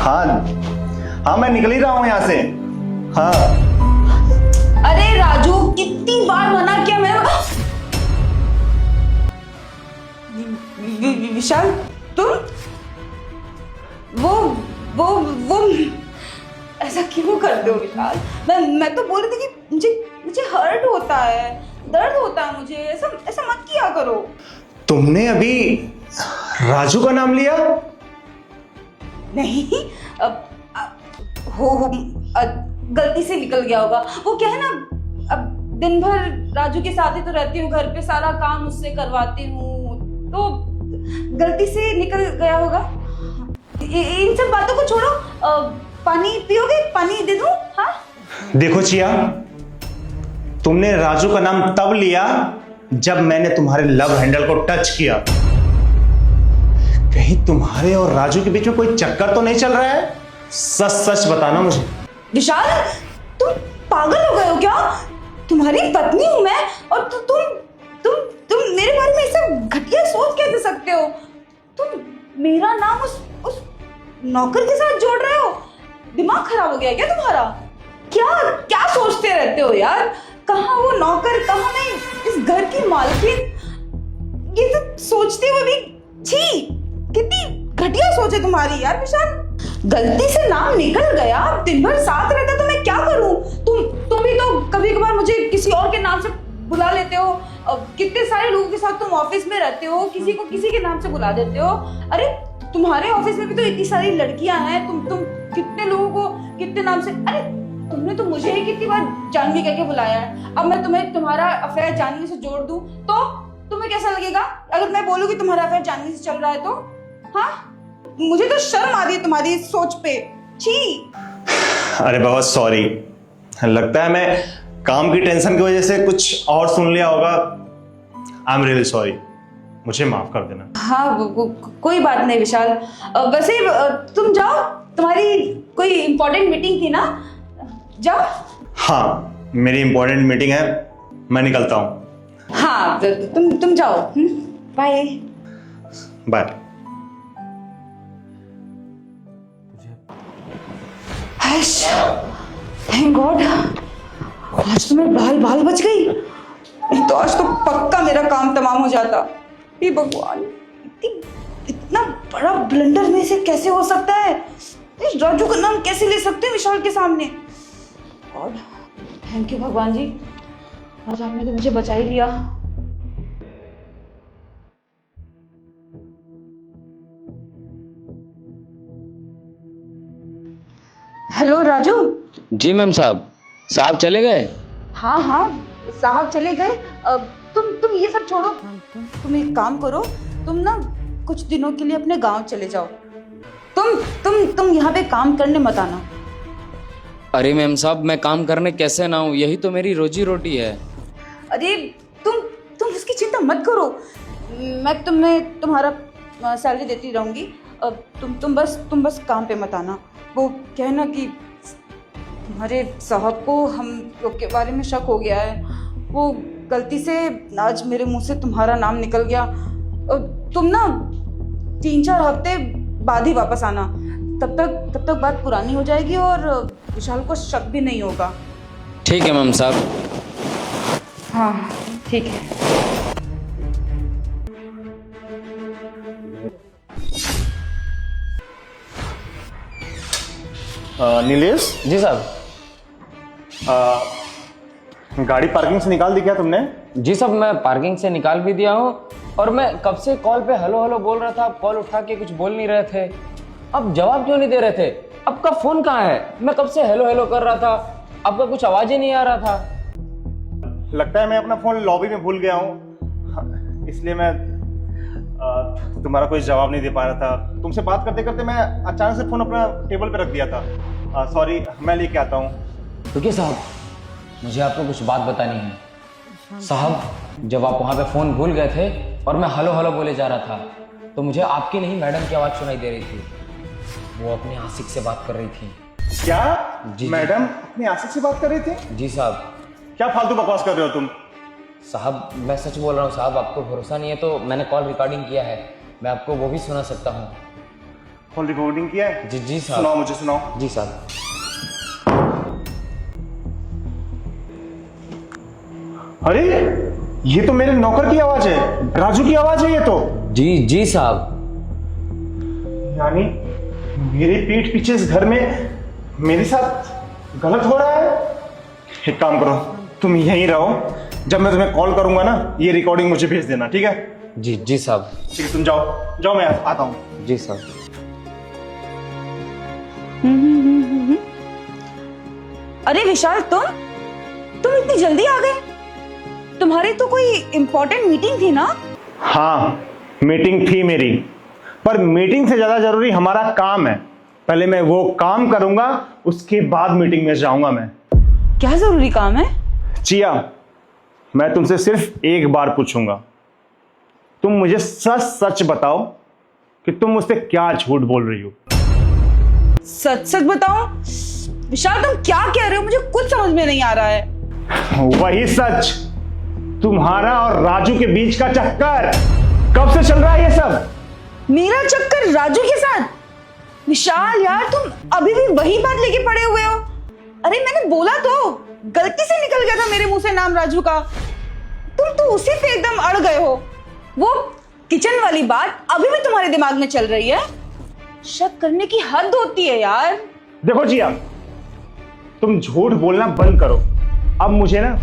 हाँ हाँ, मैं निकल ही रहा हूँ यहाँ से। हाँ। अरे राजू, कितनी बार मना किया मैंने। विशाल, तुम वो ऐसा क्यों करते हो विशाल? मैं तो बोल रही थी कि मुझे हर्ट होता है, दर्द होता है मुझे। ऐसा मत किया करो। तुमने अभी राजू का नाम लिया? नहीं, गलती से निकल गया होगा। वो क्या है ना, अब दिन भर राजू के साथ ही तो रहती हूँ, घर पे सारा काम उससे करवाती हूँ, तो गलती से निकल गया होगा। इन सब बातों को छोड़ो, पानी पियोगे? पानी दे दूं? हाँ। देखो चिया, तुमने राजू का नाम तब लिया जब मैंने तुम्हारे लव हैंडल को टच किया। कहीं तुम्हारे और राजू के बीच में कोई चक्कर तो नहीं चल रहा है? सच सच बताना मुझे। विशाल, तुम पागल हो गए हो क्या? तुम्हारी पत्नी हूं मैं, और तुम मेरे बारे में ऐसा घटिया सोच कैसे सकते हो? तुम मेरा नाम उस नौकर के साथ जोड़ रहे हो? दिमाग खराब हो गया क्या तुम्हारा? क्या सोचते रहते हो यार? कहाँ वो नौकर, कहाँ मैं इस घर की मालकिन? ये सब सोचते हुए भी छी, कितनी घटिया सोच है तुम्हारी यार। विशाल, गलती से नाम निकल गया, दिन भर साथ रहता तो मैं क्या करूं? तुम भी तो कभी कभार मुझे किसी और के नाम से बुला लेते हो। कितने सारे लोगों के साथ तुम ऑफिस में रहते हो, किसी को किसी के नाम से बुला देते हो। अरे तुम्हारे ऑफिस में भी तो इतनी सारी लड़कियां हैं, तुम कितने लोगों को कितने नाम से। अरे तुमने तो मुझे ही कितनी बार जानवी कह के बुलाया है। अब मैं तुम्हें तुम्हारा अफेयर जानवी से जोड़ दूं तो तुम्हें कैसा लगेगा? अगर मैं बोलूं कि तुम्हारा अफेयर जानवी से चल रहा है तो? हाँ, मुझे तो शर्म आ रही है तुम्हारी इस सोच पे। छी। अरे बाबा सॉरी, लगता है मैं काम की टेंशन की वजह से कुछ और सुन लिया होगा। आई एम रियली सॉरी, मुझे माफ कर देना। हाँ, कोई बात नहीं विशाल। वैसे तुम जाओ, तुम्हारी कोई इंपॉर्टेंट मीटिंग थी ना? जाओ। हाँ, मेरी इंपॉर्टेंट मीटिंग है, मैं निकलता हूँ। हाँ, तुम जाओ। Bye bye. थैंक गॉड, आज तो मेरे बाल बच गई। नहीं तो आज तो पक्का मेरा काम तमाम हो जाता। हे भगवान, इतना बड़ा ब्लंडर में से कैसे हो सकता है? इस राजू का नाम कैसे ले सकते हैं विशाल के सामने? गॉड, थैंक यू भगवान जी, आज आपने तो मुझे बचा ही लिया। हेलो राजू। जी मैम साहब चले गए? हाँ, साहब चले गए। तुम ये सब छोड़ो, तुम एक काम करो, तुम ना कुछ दिनों के लिए अपने गांव चले जाओ। तुम यहाँ पे काम करने मत आना। अरे मैम साहब, मैं काम करने कैसे ना हूँ, यही तो मेरी रोजी रोटी है। अरे तुम उसकी चिंता मत करो, मैं तुम्हें तुम्हारा सैलरी देती रहूंगी। तुम बस काम पे मत आना। वो क्या है ना कि हमारे साहब को हम लोग के बारे में शक हो गया है। वो गलती से आज मेरे मुंह से तुम्हारा नाम निकल गया। तुम ना 3-4 हफ्ते बाद ही वापस आना, तब तक बात पुरानी हो जाएगी और विशाल को शक भी नहीं होगा। ठीक है मैम साहब। हाँ ठीक है। नीलेश जी साहब। गाड़ी पार्किंग से निकाल दी क्या तुमने? जी साहब, मैं पार्किंग से निकाल भी दिया हूँ, और मैं कब से कॉल पे हेलो हेलो बोल रहा था, आप कॉल उठा के कुछ बोल नहीं रहे थे। अब जवाब क्यों नहीं दे रहे थे? आपका फोन कहाँ है? मैं कब से हेलो हेलो कर रहा था, आपका कुछ आवाज ही नहीं आ रहा था। लगता है मैं अपना फोन लॉबी में भूल गया हूँ, इसलिए मैं तुम्हारा कोई जवाब नहीं दे पा रहा था। तुमसे बात करते करते मैं अचानक से फोन अपना टेबल पे रख दिया था। सॉरी, मैं लेके आता हूँ। रुकिए साहब, मुझे आपको कुछ बात बतानी है। साहब, जब आप वहाँ पे फ़ोन भूल गए थे और मैं हेलो हेलो बोले जा रहा था, तो मुझे आपकी नहीं मैडम की आवाज़ सुनाई दे रही थी। वो अपने आशिक से बात कर रही थी। क्या? जी मैडम अपने आशिक से बात कर रही थी? जी साहब। क्या फालतू बकवास कर रहे हो तुम? साहब, मैं सच बोल रहा हूँ साहब, आपको भरोसा नहीं है तो मैंने कॉल रिकॉर्डिंग किया है, मैं आपको वो भी सुना सकता हूँ। कॉल रिकॉर्डिंग किया है? जी जी सुनाओ, साहब। मुझे सुनाओ। जी साहब। अरे ये तो मेरे नौकर की आवाज है, राजू की आवाज है ये तो। जी जी साहब। यानी मेरी पीठ पीछे इस घर में मेरे साथ गलत हो रहा है। एक काम करो, तुम यहीं रहो, जब मैं तुम्हें कॉल करूंगा ना ये रिकॉर्डिंग मुझे भेज देना, ठीक है? जी जी साहब। ठीक है, तुम जाओ जाओ, मैं आता हूँ। जी साहब। अरे विशाल, तुम इतनी जल्दी आ गए? तुम्हारी तो कोई इंपॉर्टेंट मीटिंग थी ना? हाँ, मीटिंग थी मेरी, पर मीटिंग से ज्यादा जरूरी हमारा काम है। पहले मैं वो काम करूंगा, उसके बाद मीटिंग में जाऊंगा मैं। क्या जरूरी काम है? चिया, मैं तुमसे सिर्फ एक बार पूछूंगा, तुम मुझे सच सच बताओ कि तुम मुझसे क्या झूठ बोल रही हो। सच सच बताओ विशाल, तुम क्या कह रहे हो? मुझे कुछ समझ में नहीं आ रहा है। वही सच, तुम्हारा और राजू के बीच का चक्कर। कब से चल रहा है ये सब? मेरा चक्कर राजू के साथ? विशाल यार, तुम अभी भी वही बात लेके पड़े हुए हो। अरे मैंने बोला तो, गलती से निकल गया था मेरे मुंह से नाम राजू का। तुम तो उसी पे एकदम अड़ गए हो। वो किचन वाली बात अभी भी तुम्हारे दिमाग में चल रही है? शक करने की हद होती है यार। देखो जिया, तुम झूठ बोलना बंद करो। अब मुझे ना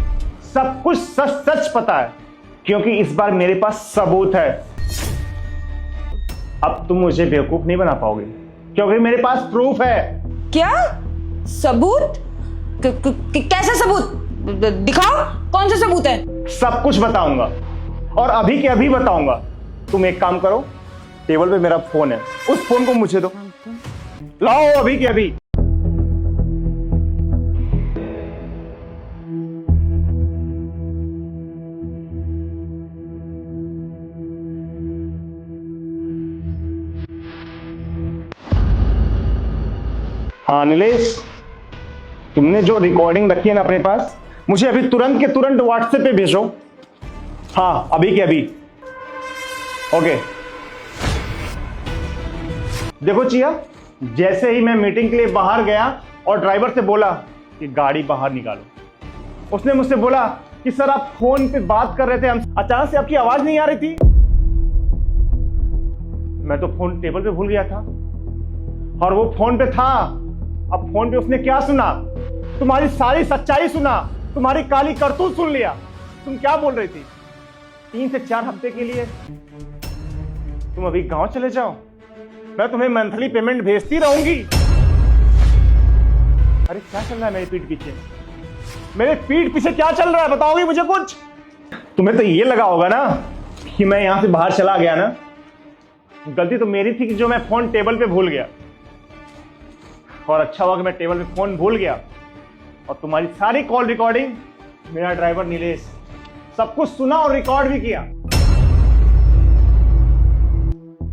सब कुछ सच सच पता है, क्योंकि इस बार मेरे पास सबूत है। अब तुम मुझे बेवकूफ नहीं बना पाओगे, क्योंकि मेरे पास प्रूफ है। क्या सबूत? कैसा सबूत? दिखाओ, कौन सा सबूत है? सब कुछ बताऊंगा, और अभी के अभी बताऊंगा। तुम एक काम करो, टेबल पे मेरा फोन है, उस फोन को मुझे दो। लाओ अभी के अभी। हाँ नीलेश, तुमने जो रिकॉर्डिंग रखी है ना अपने पास, मुझे अभी तुरंत के तुरंत व्हाट्सएप पे भेजो। हाँ, अभी के अभी। ओके। देखो चिया, जैसे ही मैं मीटिंग के लिए बाहर गया और ड्राइवर से बोला कि गाड़ी बाहर निकालो, उसने मुझसे बोला कि सर आप फोन पे बात कर रहे थे, अचानक से आपकी आवाज नहीं आ रही थी। मैं तो फोन टेबल पे भूल गया था, और वो फोन पे था। अब फोन पे उसने क्या सुना? तुम्हारी सारी सच्चाई सुना, तुम्हारी काली करतूत सुन लिया। तुम क्या बोल रही थी? 3 से 4 हफ्ते के लिए तुम अभी गांव चले जाओ, मैं तुम्हें मंथली पेमेंट भेजती रहूंगी। अरे क्या चल रहा है मेरी पीठ पीछे? मेरे पीठ पीछे क्या चल रहा है, बताओगी मुझे कुछ? तुम्हें तो ये लगा होगा ना कि मैं यहां से बाहर चला गया ना, गलती तो मेरी थी कि जो मैं फोन टेबल पे भूल गया। और अच्छा हुआ कि मैं टेबल पे फोन भूल गया, और तुम्हारी सारी कॉल रिकॉर्डिंग मेरा ड्राइवर नीलेश सब कुछ सुना और रिकॉर्ड भी किया।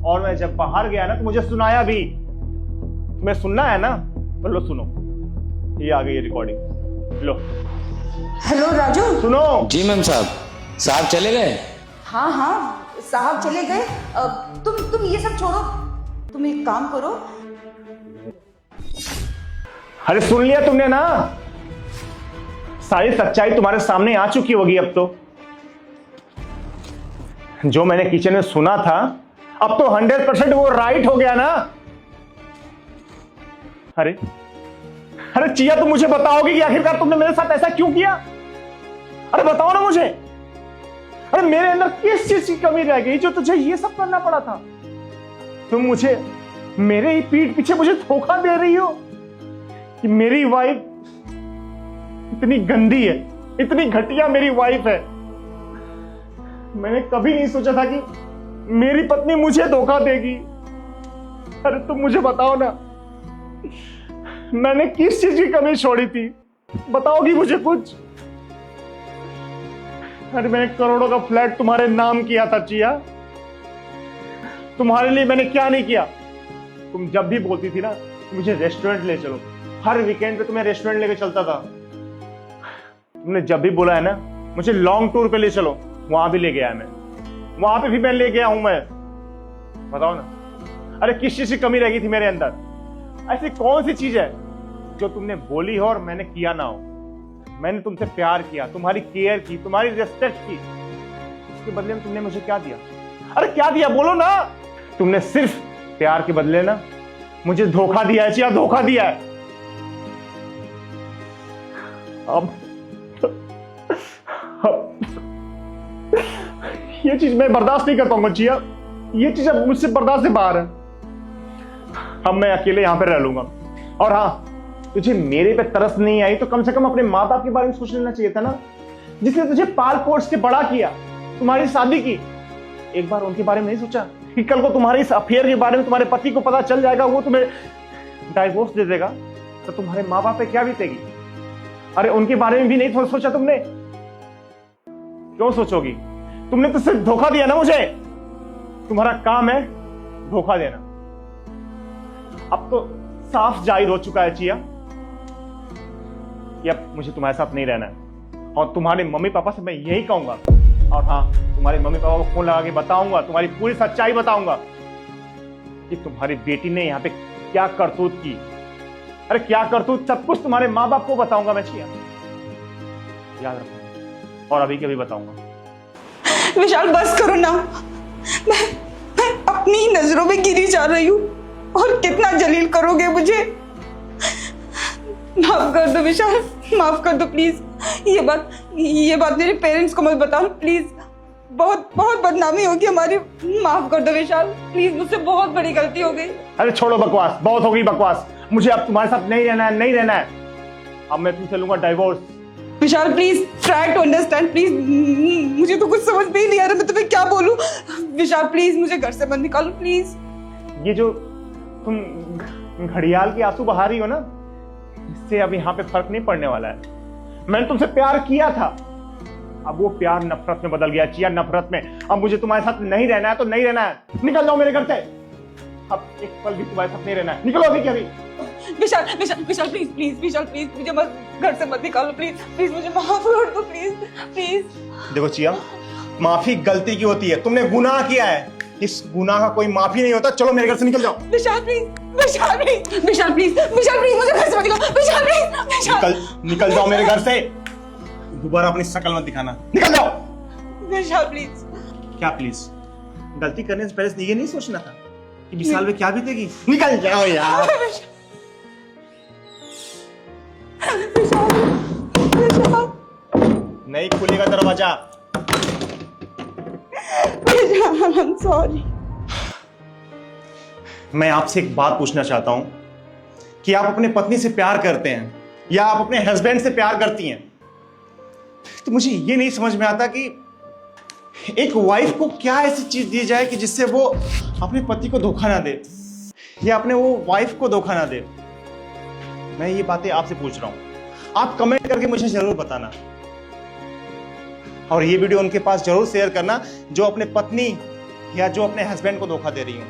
और मैं जब बाहर गया ना तो मुझे सुनाया भी। तुम्हें सुनना है ना, तो लो सुनो, ये आ गई रिकॉर्डिंग, लो। हेलो राजू। सुनो। जी मैम साहब। साहब चले गए? हाँ हाँ, साहब चले गए। तुम ये सब छोड़ो, तुम एक काम करो। अरे सुन लिया तुमने ना, सारी सच्चाई तुम्हारे सामने आ चुकी होगी अब तो। जो मैंने किचन में सुना था, अब तो 100% वो राइट हो गया ना। अरे अरे चिया, तुम मुझे बताओगे कि आखिरकार तुमने मेरे साथ ऐसा क्यों किया? अरे बताओ ना मुझे। अरे मेरे अंदर किस चीज की कमी रह गई जो तुझे ये सब करना पड़ा था? तुम मुझे मेरे ही पीठ पीछे मुझे धोखा दे रही हो कि मेरी वाइफ इतनी गंदी है, इतनी घटिया मेरी वाइफ है। मैंने कभी नहीं सोचा था कि मेरी पत्नी मुझे धोखा देगी। अरे तुम मुझे बताओ ना, मैंने किस चीज की कमी छोड़ी थी? बताओगी मुझे कुछ? अरे मैंने करोड़ों का फ्लैट तुम्हारे नाम किया था चिया, तुम्हारे लिए मैंने क्या नहीं किया? तुम जब भी बोलती थी ना मुझे रेस्टोरेंट ले चलो, हर वीकेंड पे तुम्हें रेस्टोरेंट लेके चलता था। तुमने जब भी बोला है ना मुझे लॉन्ग टूर पे ले चलो, वहां भी ले गया है मैं, वहां पे भी मैं ले गया हूं मैं। बताओ ना, अरे किस चीज की कमी रह गई थी मेरे अंदर? ऐसी कौन सी चीज है जो तुमने बोली हो और मैंने किया ना हो? मैंने तुमसे प्यार किया, तुम्हारी केयर की, तुम्हारी रिस्पेक्ट की, उसके बदले में तुमने मुझे क्या दिया? अरे क्या दिया बोलो ना। तुमने सिर्फ प्यार के बदले ना मुझे धोखा दिया है चिया, धोखा दिया है। अब ये चीज मैं बर्दाश्त नहीं कर पाऊंगा चिया, ये चीज अब मुझसे बर्दाश्त से बाहर है। अब मैं अकेले यहां पर रह लूंगा। और हाँ, तुझे मेरे पे तरस नहीं आई तो कम से कम अपने माँ बाप के बारे में सोच लेना चाहिए था ना, जिसने तुझे पाल पोस के बड़ा किया, तुम्हारी शादी की। एक बार उनके बारे में नहीं सोचा कि कल को तुम्हारे इस अफेयर के बारे में तुम्हारे पति को पता चल जाएगा, वो तुम्हें डाइवोर्स दे देगा, तो तुम्हारे माँ बाप पे क्या बीतेगी? अरे उनके बारे में भी नहीं सोचा तुमने? क्यों सोचोगी? तुमने तो सिर्फ धोखा दिया ना मुझे। तुम्हारा काम है धोखा देना। अब तो साफ जाहिर हो चुका है चिया कि अब मुझे तुम्हारे साथ नहीं रहना है, और तुम्हारे मम्मी पापा से मैं यही कहूंगा। और हाँ, तुम्हारे मम्मी पापा को फोन लगा के बताऊंगा, तुम्हारी पूरी सच्चाई बताऊंगा कि तुम्हारी बेटी ने यहाँ पे क्या करतूत की। अरे क्या करतूत, सब कुछ तुम्हारे माँ बाप को बताऊंगा मैं चिया, याद रखो। और अभी के अभी बताऊंगा। विशाल बस करो ना, मैं अपनी ही नजरों में गिरी जा रही हूँ, और कितना जलील करोगे मुझे? माफ कर दो विशाल, माफ कर दो प्लीज। ये बात मेरे पेरेंट्स को मत बताओ प्लीज, बहुत बहुत बदनामी होगी हमारी। माफ कर दो विशाल प्लीज, मुझसे बहुत बड़ी गलती हो गई। अरे छोड़ो बकवास, बहुत हो गई बकवास। मुझे अब तुम्हारे साथ नहीं रहना है, नहीं रहना है। अब मैं तुमसे लूंगा divorce. Vishal please try to understand please, मुझे तो कुछ समझ में ही नहीं आ रहा, मैं तुम्हें क्या बोलूं। विशाल प्लीज मुझे घर से मत निकालो प्लीज। ये जो तुम घड़ियाल की आंसू बहा रही हो ना, इससे अब यहाँ पे फर्क नहीं पड़ने वाला है। मैंने तुमसे प्यार किया था, अब वो प्यार नफरत में बदल गया चिया, नफरत में। अब मुझे तुम्हारे साथ नहीं रहना है तो नहीं रहना है, निकल जाओ मेरे घर से। अब एक पल भी तुम्हारे साथ नहीं रहना है, निकलो अभी के अभी। विशाल विशाल विशाल प्लीज प्लीज विशाल प्लीज, मुझे मत घर से मत निकालो प्लीज प्लीज, मुझे माफ कर दो प्लीज प्लीज। देखो चिया, माफी गलती की होती है, तुमने गुनाह किया है, इस गुनाह का कोई माफी नहीं होता। चलो मेरे घर से निकल जाओ। Vishal please, Vishal please, Vishal please, Vishal please, मुझे घर से मत निकालो। विशाल प्लीज, विशाल निकल जाओ मेरे घर से, दोबारा अपनी शक्ल मत दिखाना, निकल जाओ। विशाल प्लीज। क्या प्लीज? गलती करने से पहले ये नहीं सोचना था कि विशाल में क्या बीतेगी? निकल जाओ यार। विशाल नहीं खुलेगा दरवाजा। I'm sorry। मैं आपसे एक बात पूछना चाहता हूं कि आप अपने पत्नी से प्यार करते हैं या आप अपने हस्बैंड से प्यार करती हैं? तो मुझे ये नहीं समझ में आता कि एक वाइफ को क्या ऐसी चीज दी जाए कि जिससे वो अपने पति को धोखा ना दे या अपने वो वाइफ को धोखा ना दे। मैं ये बातें आपसे पूछ रहा हूं, आप कमेंट करके मुझे जरूर बताना, और ये वीडियो उनके पास जरूर शेयर करना जो अपने पत्नी या जो अपने हस्बैंड को धोखा दे रही हूं।